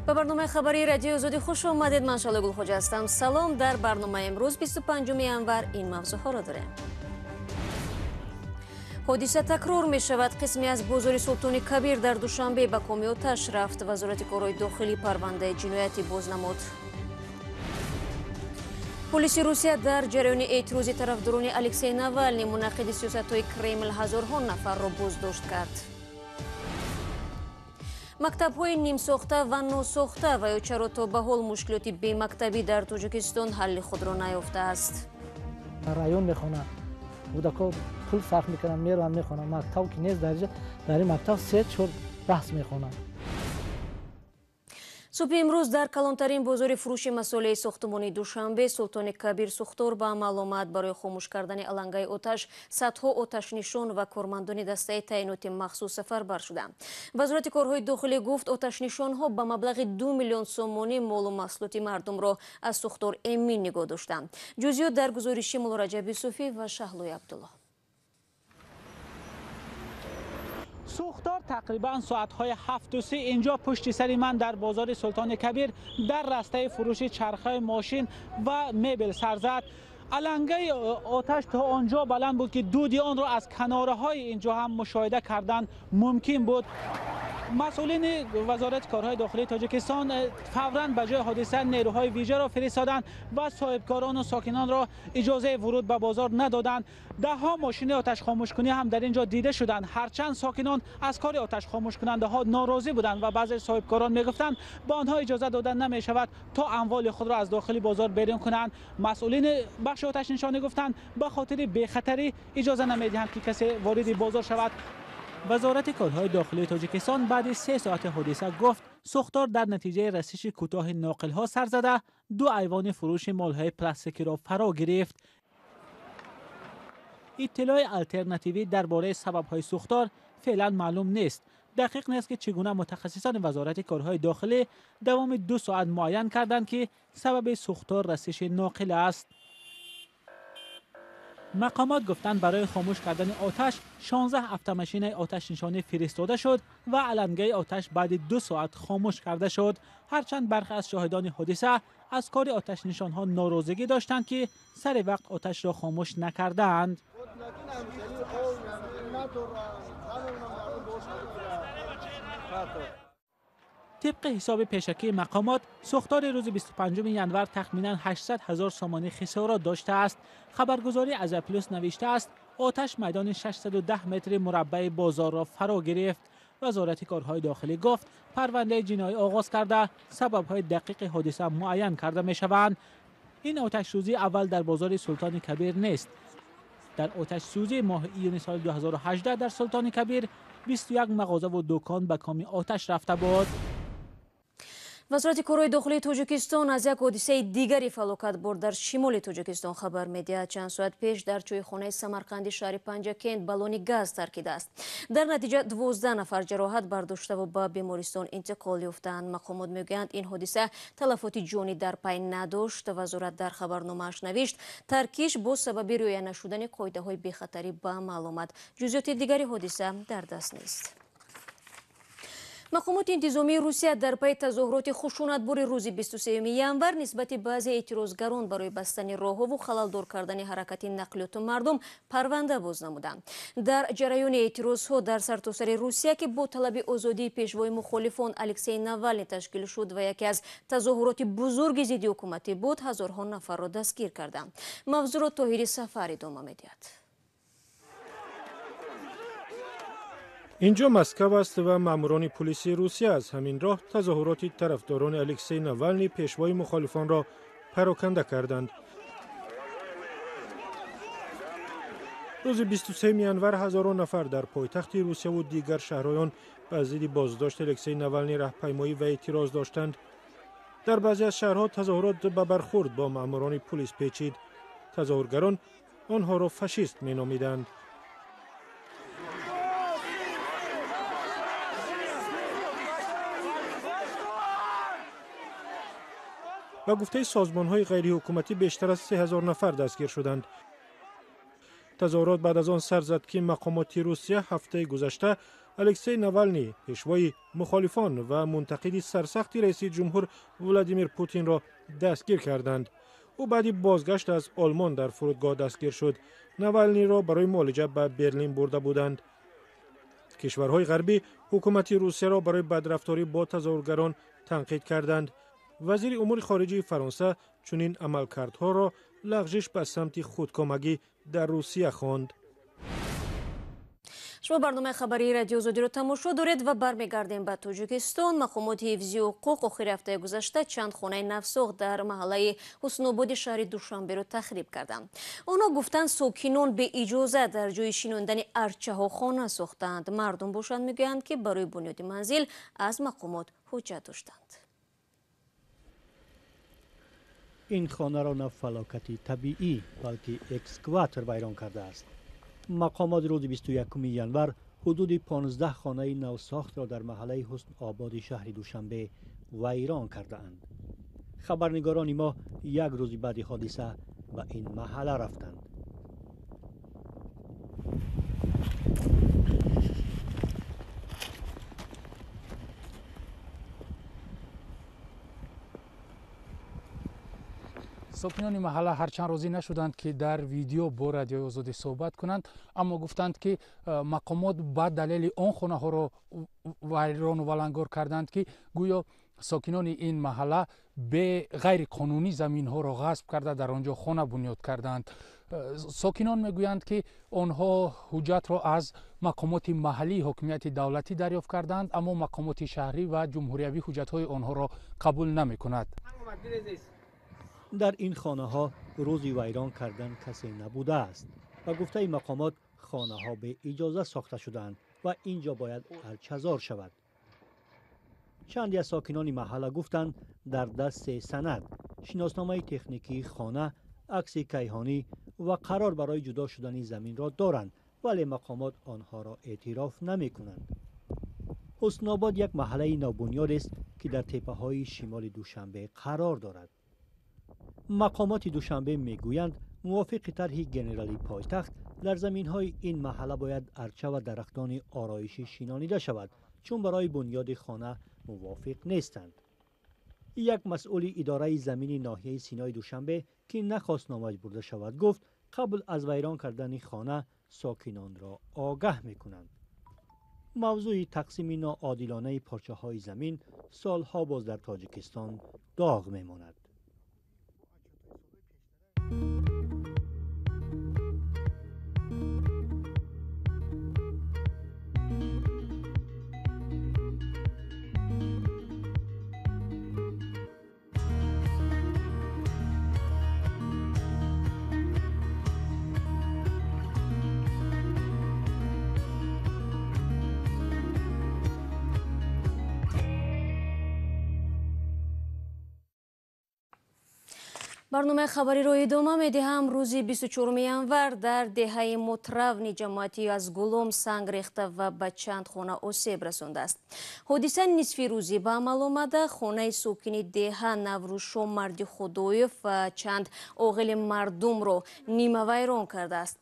به برنامه خبری رادیو آزادی خوش آمدید. من شاله گلخوجه هستم. سلام. در برنامه امروز 25 ینور این موضوع ها را داریم. حادثه تکرار می شود. قسمی از بازار سلطان کبیر در دوشنبه به کام آتش رفت. وزارت کارهای داخلی پرونده جنایتی باز نمود. پلیس روسیه در جریان اعتراض طرفداران الکسی ناوالنی منعقد سیاست‌های کرمل هزارها نفر را بازداشت کرد. مکتب‌های نیم ساخته و ناساخته و یا چرا تا به حال مشکلات بی مکتبی در تاجیکستان حل خود را نیافته است. رایون میخونن کودکا پول صرف میکنن میرن میخونن مکتب که نیست در این مکتب 3-4 بحث میخونن. صبح امروز در کلانترین بازار فروش مسائل ساختمانی دوشنبه سلطان کبیر سوختار به عمل آمد. برای خاموش کردن علنگای آتش صدها آتش نشان و کارمندان دسته تعینات مخصوص سفربر شدند. وزارت کارهای داخلی گفت آتش نشان ها به مبلغ 2 میلیون سومانی مال و محصولات مردم را از سوختار امین نگاه داشتند. جزئیات در گزارش مولا رجبی صوفی و شهلوی عبدالله. سوختار تقریبا ساعتهای 7:30 اینجا پشت سر من در بازار سلطان کبیر در رسته فروش چرخه ماشین و مبل سر زد. علنگه آتش تا آنجا بلند بود که دود آن را از کناره های اینجا هم مشاهده کردن ممکن بود. مسئولین وزارت کارهای داخلی تاجیکستان فوراً به جای حادثه نیروهای ویژه را فرستادند و صاحبکاران و ساکنان را اجازه ورود به بازار ندادند. دهها ماشین آتش خاموش کنی هم در اینجا دیده شدند. هرچند ساکنان از کار آتش خاموش کننده ها ناراضی بودند و بعضی صاحبکاران میگفتند به آنها اجازه دادن نمی شود تا اموال خود را از داخل بازار بیرون کنند. مسئولین بخش آتش نشانی گفتند به خاطر بی‌خطری اجازه نمیدهند که کسی وارد بازار شود. وزارت کارهای داخلی تاجیکستان بعد 3 ساعت حادثه گفت سوختار در نتیجه رسش کوتاه ناقل‌ها سر زده 2 ایوان فروش مال‌های پلاستیکی را فرا گرفت. اطلاع آلترناتیوی درباره سبب‌های سوختار فعلا معلوم نیست. دقیق نیست که چگونه متخصصان وزارت کارهای داخلی دوام 2 ساعت معین کردند که سبب سوختار رسش ناقل است. مقامات گفتند برای خاموش کردن آتش 16 اتوماشین آتش نشانی فرستاده شد و علنگه آتش بعد 2 ساعت خاموش کرده شد. هرچند برخی از شاهدان حادثه از کار آتش نشان ها ناراضگی داشتند که سر وقت آتش را خاموش نکردند. طبق حساب پیشکی مقامات سوختار روز 25 ینور تخمینا 800,000 سومانی خسارات داشته است. خبرگزاری از پلوس نوشته است آتش میدان 610 متر مربع بازار را فرا گرفت. وزارت کارهای داخلی گفت پرونده جنایی آغاز کرده سبب‌های دقیق حادثه معین کرده می‌شوند. این آتش سوزی اول در بازار سلطان کبیر نیست. در آتش سوزی ماه ایون سال 2018 در سلطان کبیر 21 مغازه و دکان به کام آتش رفته بود. وزارت کارهای داخلی تاجیکستان از یک حادثه دیگری فلاکت برد در شمال تاجیکستان خبر می‌دهد. چند ساعت پیش در چویخانه سمرقندی شهر پنجکند بالون گاز ترکیده است. در نتیجه 12 نفر جراحت برداشته و به بیمارستان انتقال یافتند. مقامات میگویند این حادثه تلفات جانی در پی نداشت. وزارت در خبرنامه‌اش نوشت ترکیش با سبب رعایت نشدن قاعده‌های بی‌خطری به عمل آمد. جزئیات دیگری حادثه در دست نیست. مقامات انتظامی روسیه در پی تظاهرات خشونتبار روز 23 ینور نسبت بعضی اعتراضگران برای بستن راه‌ها و خلل‌دار کردن حرکت نقلیات مردم پرونده باز نمودند. در جریان اعتراضها در سرتاسر روسیه که با طلب آزادی پیشوای مخالفان الکسی ناوالنی تشکیل شد و یکی از تظاهرات بزرگ ضد حکومتی بود، هزارها نفر را دستگیر کردند. موضوع را طاهری سفری ادامه می‌دهد. اینجا مسکو است و ماموران پلیس روسیه از همین راه تظاهرات طرفداران الکسی ناوالنی پیشوای مخالفان را پراکنده کردند. روز 23 ینور هزاران نفر در پایتخت روسیه و دیگر شهرهایان به ضد بازداشت الکسی ناوالنی راهپیمایی و اعتراض داشتند. در بعضی از شهرها تظاهرات به برخورد با ماموران پلیس پیچید. تظاهرگران آنها را فاشیست می‌نامیدند. با گفته سازمان‌های غیر حکومتی بیشتر از 3000 نفر دستگیر شدند. تظاهرات بعد از آن سر زد که مقامات روسیه هفته گذشته الکسی ناوالنی پیشوای مخالفان و منتقد سرسخت رئیس جمهور ولادیمیر پوتین را دستگیر کردند. او بعدی بازگشت از آلمان در فرودگاه دستگیر شد. ناوالنی را برای معالجه به برلین برده بودند. کشورهای غربی حکومت روسیه را برای بدرفتاری با تظاهرگران تنقید کردند. وزیر امور خارجه فرانسه چنین عملکردها را لغزش به سمت خودکامگی در روسیه خواند. شما برنامه خبری رادیو آزادی رو تماشا دارید و برمیگردیم به تاجیکستان. مقامات حفظی حقوق آخر هفته گذشته چند خانه نفساخت در محله حسن‌آباد شهر دوشنبه رو تخریب کردند. آنها گفتند ساکنان به اجازه در جای شیناندن ارچه ها خانه ساختند. مردم باشند میگویند که برای بنیاد منزل از مقامات حجت داشتند. این خانه را نه فلاکتی طبیعی بلکه اکسکواتر ویران کرده است. مقامات روز 21 ژانویه حدود 15 خانه نوساخت را در محله حسن آباد شهر دوشنبه ویران کرده اند. خبرنگاران ما یک روز بعد حادثه به این محله رفتند. ساکنان محله هرچند راضی نشدند که در ویدیو با رادیو آزادی صحبت کنند، اما گفتند که مقامات به دلیل آن خانه ها را ویران و ولنگار کردند که گویا ساکنان این محله به غیر قانونی زمین ها را غصب کرده در آنجا خانه بنیاد کردند. ساکنان میگویند که آنها حجت را از مقامات محلی حکومت دولتی دریافت کردند، اما مقامات شهری و جمهوریوی حجت های آنها را قبول نمی کند. در این خانه ها روزی ویران کردن کسی نبوده است و گفته مقامات خانه ها به اجازه ساخته شدند و اینجا باید ارچه‌زار شود. چندی از ساکنان محله گفتند در دست سند، شناسنامه تکنیکی خانه، عکس کیهانی و قرار برای جدا شدن زمین را دارند، ولی مقامات آنها را اعتراف نمی کنند. حسن آباد یک محله نوبنیاد است که در تپه های شمال دوشنبه قرار دارد. مقامات دوشنبه میگویند موافق طرح جنرالی پایتخت در زمین های این محله باید ارچه و درختان آرایشی شینانیده شود، چون برای بنیاد خانه موافق نیستند. یک مسئول اداره زمین ناحیه سینای دوشنبه که نخواست نامش برده شود گفت قبل از ویران کردن خانه ساکنان را آگاه میکنند. موضوع تقسیم ناعادلانه پارچه های زمین سالها باز در تاجیکستان داغ میماند. برنامه خبری رو ادامه میدهم. روز 24 январ در دهه مترون جماعتی از گلوم سنگ ریخته و به چند خانه آسیب رسانده است. حادثه نصف روزی به عمل آمده خانه ساکن دهه نوروشو مرد خدایف و چند عاقل مردم رو نیمه ویران کرده است.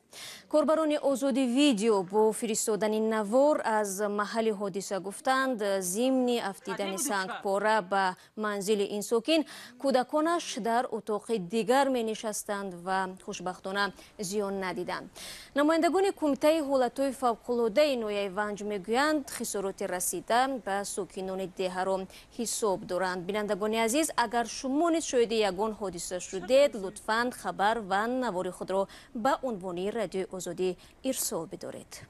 کاربران آزادی ویدیو با فرستادن نوار از محل حادثه گفتند ضمن افتیدن سنگ پاره به منزل این ساکن کودکانش در اتاق دیگر می نشستند و خوشبختانه زیان ندیدند. نمایندگان کمیته حالتهای فوق‌العاده نویه ونج میگویند خسارات رسیده به ساکنان دهه را حساب دارند. بینندگان عزیز، اگر شما نیز شاهد یگان حادثه شدید لطفاً خبر و نوار خود را به عنوان رادیو آزادی ارسال بدارید.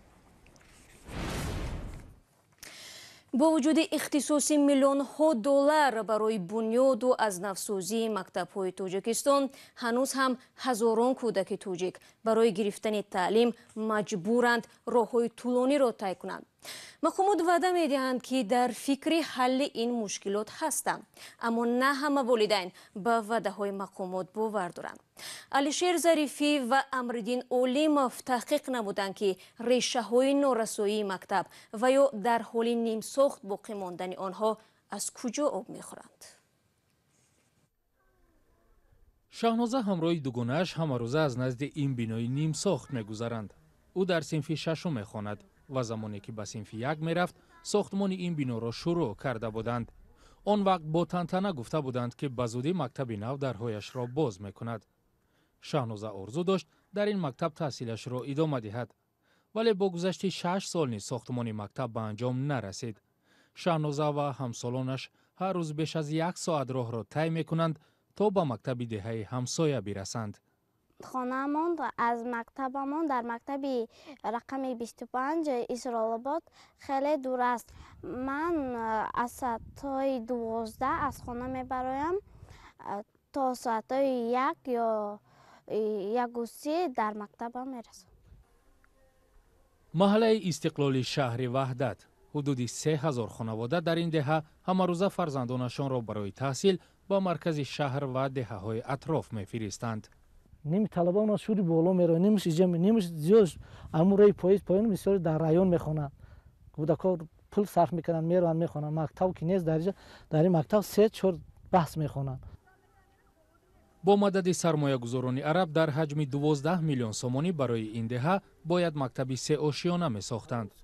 با وجود اختصاص میلیون ها دلار برای بنیاد و از نوسازی مکتب های تاجیکستان، هنوز هم هزاران کودک تاجیک برای گرفتن تعلیم مجبورند راه های طولانی را طی کنند. مقامات وعده می‌دهند که در فکر حل این مشکلات هستند، اما نه همه والدین به وعده‌های مقامات باور دارند. علیشیر ظریفی و امرالدین اولیموف تحقیق نمودند که ریشه‌های نارسایی مکتب و یا در حال نیم ساخت باقی ماندن آنها از کجا آب می‌خورند. شاهنازه همراه دوگانه‌اش همه روزه از نزد این بینای نیم ساخت می‌گذرند. او در صنف ششم می‌خواند و زمانی که به صنف یک میرفت ساختمان این بنا را شروع کرده بودند. آن وقت با تنتنه گفته بودند که به زودی مکتب نو درهایش را باز میکند. شاهنوزه آرزو داشت در این مکتب تحصیلش را ادامه دهد، ولی با گذشت 6 سال نیز ساختمان مکتب به انجام نرسید. شاهنوزه و همسالانش هر روز بیش از 1 ساعت راه را طی میکنند تا به مکتب دهه همسایه برسند. خانه‌مان از مکتبمان در مکتب رقم 25 اسرائیل خیلی دور است. من از ساعت 12 از خانه میبرایم تا ساعت 1 یا 1:30 در مکتبم میرسم. محله استقلال شهر وحدت حدود 3000 خانواده در این دهه همه روزه فرزندانشان را برای تحصیل به مرکز شهر و دهه های اطراف میفرستند. نمی طلبان شوری بالا میره، نمیش جمع نمیش زیاد امورای پایین بسیار در رایون میخونن. کودکان پول صرف میکنن میرن میخونن. مکتب که نیست در این مکتب 3-4 بحث میخونن. با مدد سرمایه گذاران عرب در حجم 12 میلیون سومانی برای این دهه باید مکتبی 3 آشیانه می ساختند.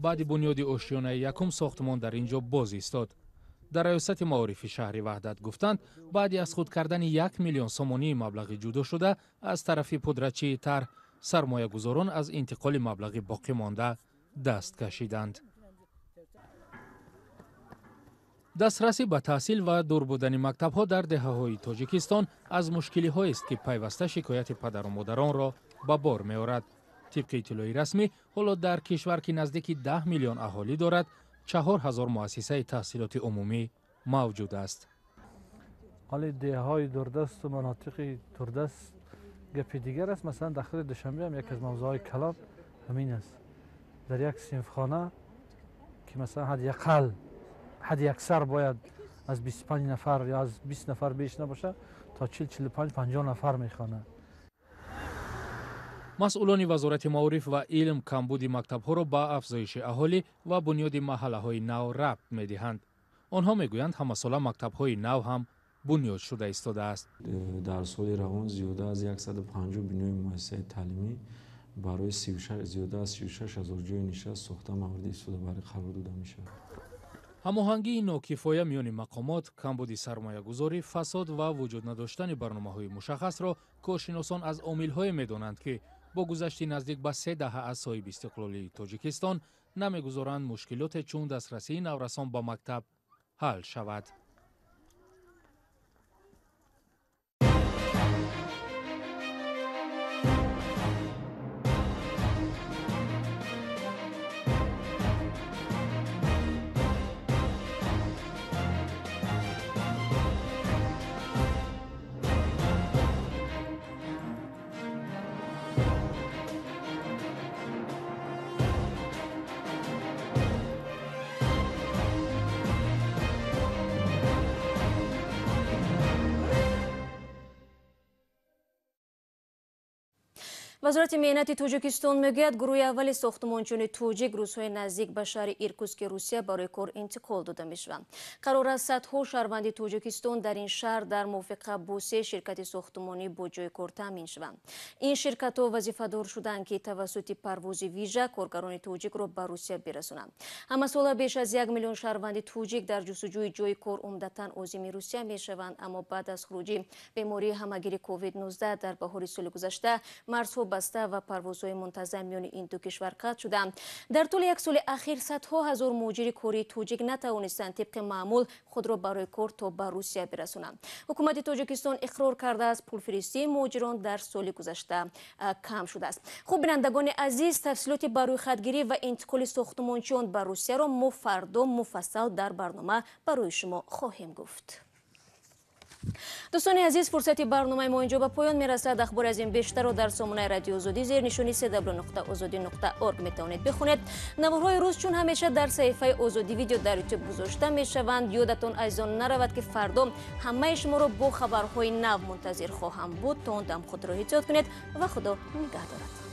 بعد بنیاد آشیانه یکم ساختمان در اینجا باز ایستاد. در ریاست معارف شهر وحدت گفتند بعد از خود کردن 1 میلیون سومانی مبلغ جدا شده از طرف پدرچی طرح سرمایه گذاران از انتقال مبلغ باقی مانده دست کشیدند. دسترسی به تحصیل و دور بودن مکتب ها در دهه های تاجیکستان از مشکلی هایی است که پیوسته شکایت پدر و مادران را به بار می آورد. طبق اطلاع رسمی حالا در کشور که نزدیک 10 میلیون اهالی دارد 4000 مؤسسه تحصیلات عمومی موجود است. حالا دهه های دوردست و مناطق دوردست گپ دیگر است. مثلا داخل دوشنبه هم یک از موضوعات کلان همین است. در یک صنفخانه که مثلا حد اکثر باید از 25 نفر یا از 20 نفر بیش نباشه تا 40-45-50 نفر میخوانند. مسئولان وزارت معارف و علم کمبود مکتب ها را به افزایش اهالی و بنیاد محله های نو ربط می دهند. آنها می گویند همه ساله مکتب های نو هم بنیاد شده ایستاده است. در سال روان زیاده از 150 بنای مؤسسه تعلیمی برای زیاده از 36,000 جای نشست ساخته مورد استفاده برای قرار داده می شود. هماهنگی ناکفایه میان مقامات، کمبود سرمایه گذاری، فساد و وجود نداشتن برنامه‌های مشخص را کارشناسان از عامل‌های می‌دانند که با گذشت نزدیک به 3 دهه از صاحب استقلالی تاجیکستان نمی‌گذارند مشکلات چون دسترسی نورسان به مکتب حل شود. وزارت مهنت توجیکستان میگوید گروه اول ساختمانچون توجیک روزهای نزدیک به شهر ایرکوتسک روسیه برای کار انتقال داده میشوند. قرار است صدها شهروند توجیکستان در این شهر در موافقه با 3 شرکت ساختمانی با جای کار تامین شوند. این شرکت ها وظیفه‌دار شدند که توسط پرواز ویژه کارگران توجیک را به روسیه برسانند. همه سال بیش از 1 میلیون شهروند توجیک در جستجوی جای کار عمدتاً عازم روسیه میشوند، اما بعد از خروجی بیماری همهگیر کووید 19 در بهار سال گذشته مرزها بسته و پروازهای منتظم میان این دو کشور قطع شدند. در طول یک سال اخیر صدها هزار مهاجر کاری توجیک نتوانستند طبق معمول خود را برای کار تا به روسیه برسانند. حکومت تاجیکستان اقرار کرده است پولفرستی مهاجران در سال گذشته کم شده است. خوب بینندگان عزیز، تفصیلات برای خودگیری و انتقال ساختمانچیان به روسیه را ما فردا مفصل در برنامه برای شما خواهیم گفت. دوستان عزیز، فرصت برنامه ما اینجا به پایان میرسد. اخبار از این بیشتر را در سامانه رادیو آزادی زیر نشانی www.azadi.org میتوانید بخونید. نوارهای روز چون همیشه در صفحه آزادی ویدیو در یوتیوب گذاشته میشوند. یادتان عزیزان نرود که فردا همه شما را با خبرهای نو منتظر خواهم بود. تا اون دم خود را احتیاط کنید و خدا نگهدارد.